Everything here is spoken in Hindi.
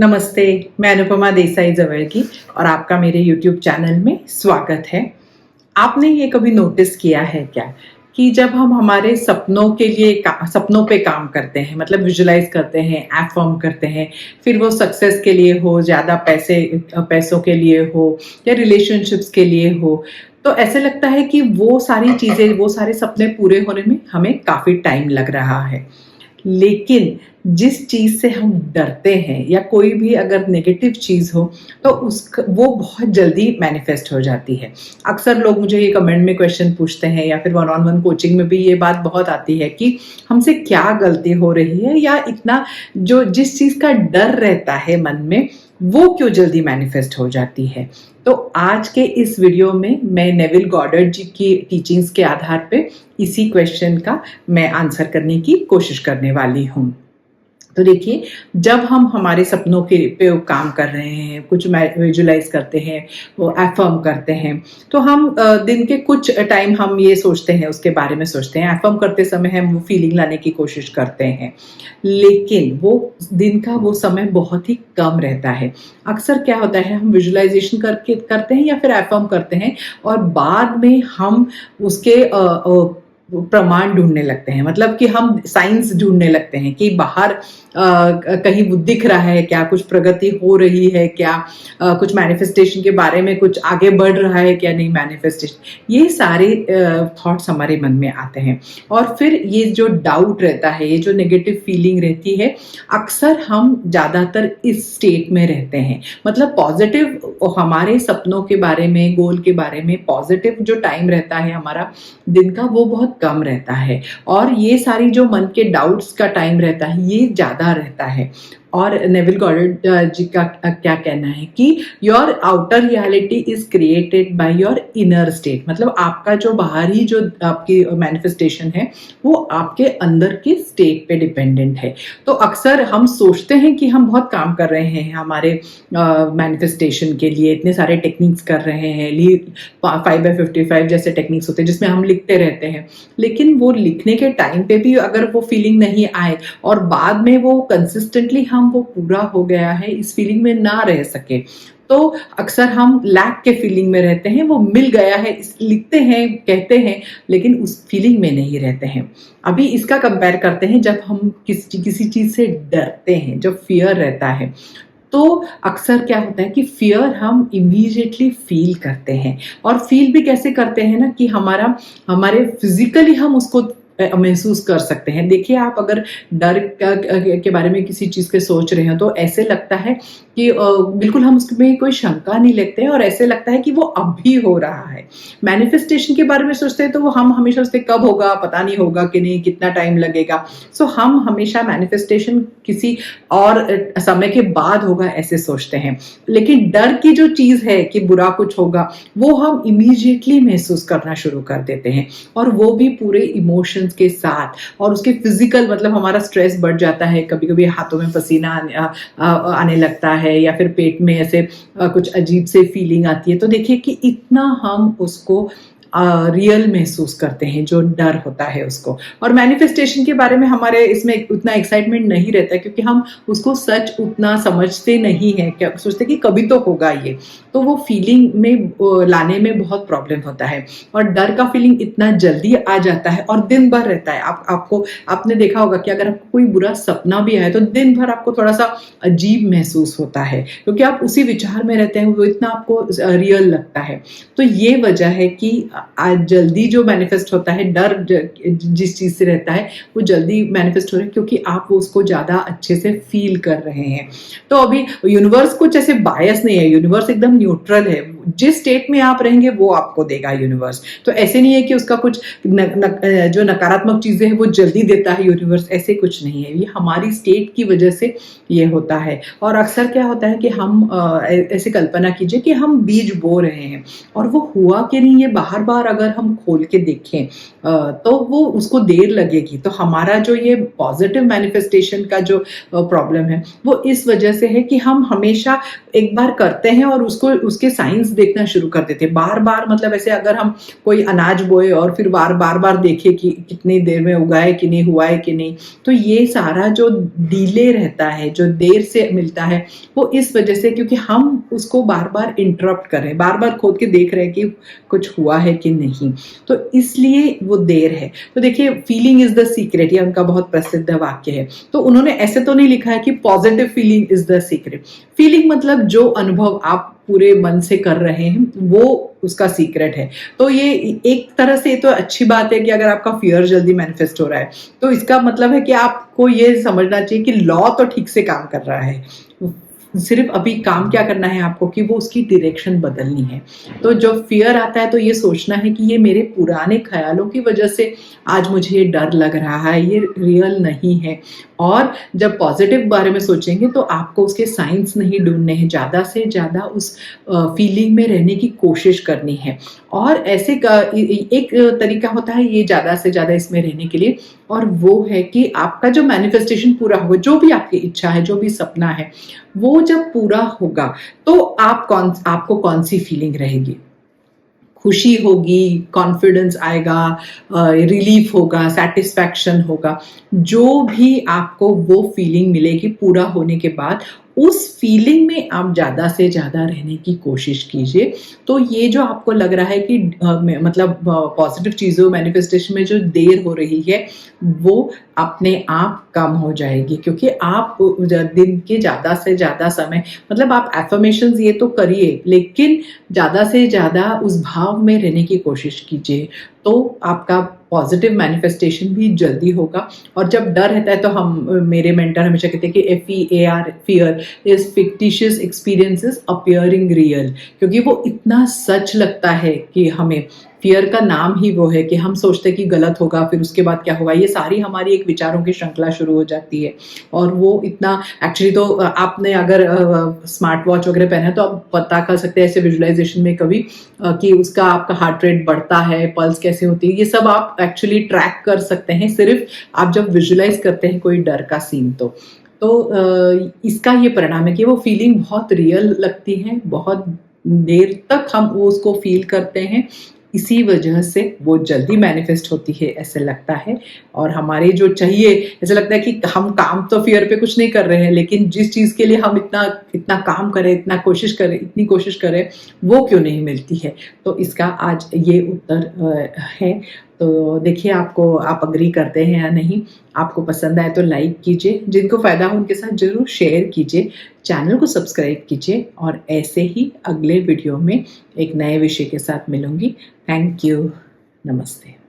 नमस्ते, मैं अनुपमा देसाई जवळगी और आपका मेरे यूट्यूब चैनल में स्वागत है। आपने ये कभी नोटिस किया है क्या कि जब हम हमारे सपनों के लिए सपनों पे काम करते हैं, मतलब विजुलाइज करते हैं, अफर्म करते हैं, फिर वो सक्सेस के लिए हो, ज़्यादा पैसों के लिए हो या रिलेशनशिप्स के लिए हो, तो ऐसे लगता है कि वो सारी चीज़ें, वो सारे सपने पूरे होने में हमें काफ़ी टाइम लग रहा है। लेकिन जिस चीज़ से हम डरते हैं या कोई भी अगर नेगेटिव चीज़ हो तो वो बहुत जल्दी मैनिफेस्ट हो जाती है। अक्सर लोग मुझे ये कमेंट में क्वेश्चन पूछते हैं या फिर वन ऑन वन कोचिंग में भी ये बात बहुत आती है कि हमसे क्या गलती हो रही है या इतना जो जिस चीज़ का डर रहता है मन में वो क्यों जल्दी मैनिफेस्ट हो जाती है। तो आज के इस वीडियो में मैं नेविल गॉडर्ड जी की टीचिंग्स के आधार पे इसी क्वेश्चन का मैं आंसर करने की कोशिश करने वाली हूँ। तो देखिए, जब हम हमारे सपनों के पे काम कर रहे हैं, कुछ विजुलाइज करते हैं, वो अफर्म करते हैं, तो हम दिन के कुछ टाइम हम ये सोचते हैं, उसके बारे में सोचते हैं। अफर्म करते समय हम वो फीलिंग लाने की कोशिश करते हैं, लेकिन वो दिन का वो समय बहुत ही कम रहता है। अक्सर क्या होता है, हम विजुलाइजेशन करते हैं या फिर अफर्म करते हैं और बाद में हम उसके प्रमाण ढूंढने लगते हैं, मतलब कि हम साइंस ढूंढने लगते हैं कि बाहर कहीं वो दिख रहा है क्या, कुछ प्रगति हो रही है क्या, कुछ मैनिफेस्टेशन के बारे में कुछ आगे बढ़ रहा है क्या, नहीं मैनिफेस्टेशन। ये सारे थॉट्स हमारे मन में आते हैं और फिर ये जो डाउट रहता है, ये जो नेगेटिव फीलिंग रहती है, अक्सर हम ज़्यादातर इस स्टेट में रहते हैं। मतलब पॉजिटिव हमारे सपनों के बारे में, गोल के बारे में पॉजिटिव जो टाइम रहता है हमारा दिन का, वो बहुत कम रहता है और ये सारी जो मन के डाउट्स का टाइम रहता है ये ज़्यादा रहता है। और नेविल गॉडर्ड जी का क्या कहना है कि your outer reality is created by your inner state, मतलब आपका जो बाहरी जो आपकी मैनिफेस्टेशन है वो आपके अंदर के स्टेट पे डिपेंडेंट है। तो अक्सर हम सोचते हैं कि हम बहुत काम कर रहे हैं हमारे मैनिफेस्टेशन के लिए, इतने सारे टेक्निक्स कर रहे हैं, 5x55 जैसे टेक्निक्स होते हैं जिसमें हम लिखते रहते हैं, लेकिन वो लिखने के टाइम पे भी अगर वो फीलिंग नहीं आए और बाद में वो कंसिस्टेंटली वो पूरा हो गया है इस फीलिंग में ना रह सके, तो अक्सर हम लैक के फीलिंग में रहते हैं। वो मिल गया है, लिखते हैं, कहते हैं, लेकिन उस फीलिंग में नहीं रहते हैं। अभी इसका कंपेयर करते हैं जब हम किसी चीज से डरते हैं, जब फियर रहता है, तो अक्सर क्या होता है कि फियर हम इमीडिएटली फील करते हैं। और फील भी कैसे करते हैं ना कि हमारे फिजिकली हम उसको महसूस कर सकते हैं। देखिए, आप अगर डर के बारे में किसी चीज़ के सोच रहे हो तो ऐसे लगता है कि बिल्कुल हम उसमें कोई शंका नहीं लेते हैं और ऐसे लगता है कि वो अभी हो रहा है। मैनिफेस्टेशन के बारे में सोचते हैं तो वो हम हमेशा सोचते हैं कब होगा, पता नहीं होगा कि नहीं, कितना टाइम लगेगा। सो हम हमेशा मैनिफेस्टेशन किसी और समय के बाद होगा ऐसे सोचते हैं। लेकिन डर की जो चीज़ है कि बुरा कुछ होगा, वो हम इमीडिएटली महसूस करना शुरू कर देते हैं और वो भी पूरे इमोशंस के साथ, और उसके फिजिकल, मतलब हमारा स्ट्रेस बढ़ जाता है, कभी कभी हाथों में पसीना आने लगता है या फिर पेट में ऐसे कुछ अजीब से फीलिंग आती है। तो देखिए कि इतना हम उसको रियल महसूस करते हैं, जो डर होता है उसको। और मैनिफेस्टेशन के बारे में हमारे इसमें उतना एक्साइटमेंट नहीं रहता है क्योंकि हम उसको सच उतना समझते नहीं है, क्या सोचते कि कभी तो होगा ये, तो वो फीलिंग में लाने में बहुत प्रॉब्लम होता है। और डर का फीलिंग इतना जल्दी आ जाता है और दिन भर रहता है। आपने देखा होगा कि अगर आपको कोई बुरा सपना भी आए तो दिन भर आपको थोड़ा सा अजीब महसूस होता है क्योंकि आप उसी विचार में रहते हैं, वो इतना आपको रियल लगता है। तो ये वजह है कि आज जल्दी जो मैनिफेस्ट होता है, डर जिस चीज से रहता है वो जल्दी मैनिफेस्ट हो रहा है क्योंकि आप वो उसको ज्यादा अच्छे से फील कर रहे हैं। तो अभी यूनिवर्स कुछ ऐसे बायस नहीं है, यूनिवर्स एकदम न्यूट्रल है। जिस स्टेट में आप रहेंगे वो आपको देगा यूनिवर्स। तो ऐसे नहीं है कि उसका कुछ जो नकारात्मक चीजें हैं वो जल्दी देता है यूनिवर्स, ऐसे कुछ नहीं है। ये हमारी स्टेट की वजह से ये होता है। और अक्सर क्या होता है कि हम ऐसे कल्पना कीजिए कि हम बीज बो रहे हैं और वो हुआ कि नहीं, ये बाहर बार अगर हम खोल के देखें तो वो उसको देर लगेगी। तो हमारा जो ये पॉजिटिव मैनिफेस्टेशन का जो प्रॉब्लम है वो इस वजह से है कि हम हमेशा एक बार करते हैं और उसको उसके साइंस देखना शुरू कर देते हैं बार बार। मतलब ऐसे अगर हम कोई अनाज बोए और फिर बार बार देखे कि कितनी देर में उगा है कि नहीं, हुआ है कि नहीं, तो ये सारा जो डिले रहता है, जो देर से मिलता है, वो इस वजह से क्योंकि हम उसको बार बार इंटरप्ट कर रहे हैं, बार बार खोद के देख रहे हैं कि कुछ हुआ है कि नहीं, तो इसलिए वो देर है। तो देखिए, फीलिंग इज द सीक्रेट, ये उनका बहुत प्रसिद्ध वाक्य है। तो उन्होंने ऐसे तो नहीं लिखा है कि positive feeling is the secret. Feeling मतलब जो अनुभव आप पूरे मन से कर रहे हैं वो उसका सीक्रेट है। तो ये एक तरह से तो अच्छी बात है कि अगर आपका फियर जल्दी मैनिफेस्ट हो रहा है तो इसका मतलब है कि आपको ये समझना चाहिए कि लॉ तो ठीक से काम कर रहा है, सिर्फ अभी काम क्या करना है आपको कि वो उसकी डायरेक्शन बदलनी है। तो जब फियर आता है तो ये सोचना है कि ये मेरे पुराने ख्यालों की वजह से आज मुझे ये डर लग रहा है, ये रियल नहीं है। और जब पॉजिटिव बारे में सोचेंगे तो आपको उसके साइंस नहीं ढूंढने हैं, ज़्यादा से ज़्यादा उस फीलिंग में रहने की कोशिश करनी है। और ऐसे एक तरीका होता है ये ज़्यादा से ज़्यादा इसमें रहने के लिए, और वो है कि आपका जो मैनिफेस्टेशन पूरा होगा, जो भी आपकी इच्छा है, जो भी सपना है, वो जब पूरा होगा तो आपको कौन सी फीलिंग रहेगी? खुशी होगी, कॉन्फिडेंस आएगा, रिलीफ होगा, सेटिस्फैक्शन होगा। जो भी आपको वो फीलिंग मिलेगी पूरा होने के बाद, उस फीलिंग में आप ज़्यादा से ज़्यादा रहने की कोशिश कीजिए। तो ये जो आपको लग रहा है कि मतलब पॉजिटिव चीज़ों मैनिफेस्टेशन में जो देर हो रही है वो अपने आप कम हो जाएगी, क्योंकि आप दिन के ज़्यादा से ज़्यादा समय, मतलब आप एफर्मेशंस ये तो करिए लेकिन ज़्यादा से ज़्यादा उस भाव में रहने की कोशिश कीजिए, तो आपका पॉजिटिव मैनिफेस्टेशन भी जल्दी होगा। और जब डर रहता है तो मेरे मेंटर हमेशा कहते हैं कि FEAR, fear is fictitious experiences appearing real, क्योंकि वो इतना सच लगता है कि हमें, फियर का नाम ही वो है कि हम सोचते हैं कि गलत होगा, फिर उसके बाद क्या होगा, ये सारी हमारी एक विचारों की श्रृंखला शुरू हो जाती है। और वो इतना एक्चुअली तो आपने अगर स्मार्ट वॉच वगैरह पहना है तो आप पता कर सकते हैं ऐसे विजुअलाइजेशन में कभी कि उसका आपका हार्ट रेट बढ़ता है, पल्स कैसे होती है, ये सब आप एक्चुअली ट्रैक कर सकते हैं सिर्फ आप जब विजुअलाइज करते हैं कोई डर का सीन। तो इसका ये परिणाम है कि वो फीलिंग बहुत रियल लगती है, बहुत देर तक हम उसको फील करते हैं, इसी वजह से वो जल्दी मैनिफेस्ट होती है ऐसे लगता है। और हमारे जो चाहिए, ऐसा लगता है कि हम काम तो फियर पे कुछ नहीं कर रहे हैं, लेकिन जिस चीज़ के लिए हम इतना काम करें, इतनी कोशिश करें, वो क्यों नहीं मिलती है। तो इसका आज ये उत्तर है। तो देखिए, आप अग्री करते हैं या नहीं, आपको पसंद आए तो लाइक कीजिए, जिनको फ़ायदा हो उनके साथ ज़रूर शेयर कीजिए, चैनल को सब्सक्राइब कीजिए, और ऐसे ही अगले वीडियो में एक नए विषय के साथ मिलूंगी। Thank you. नमस्ते।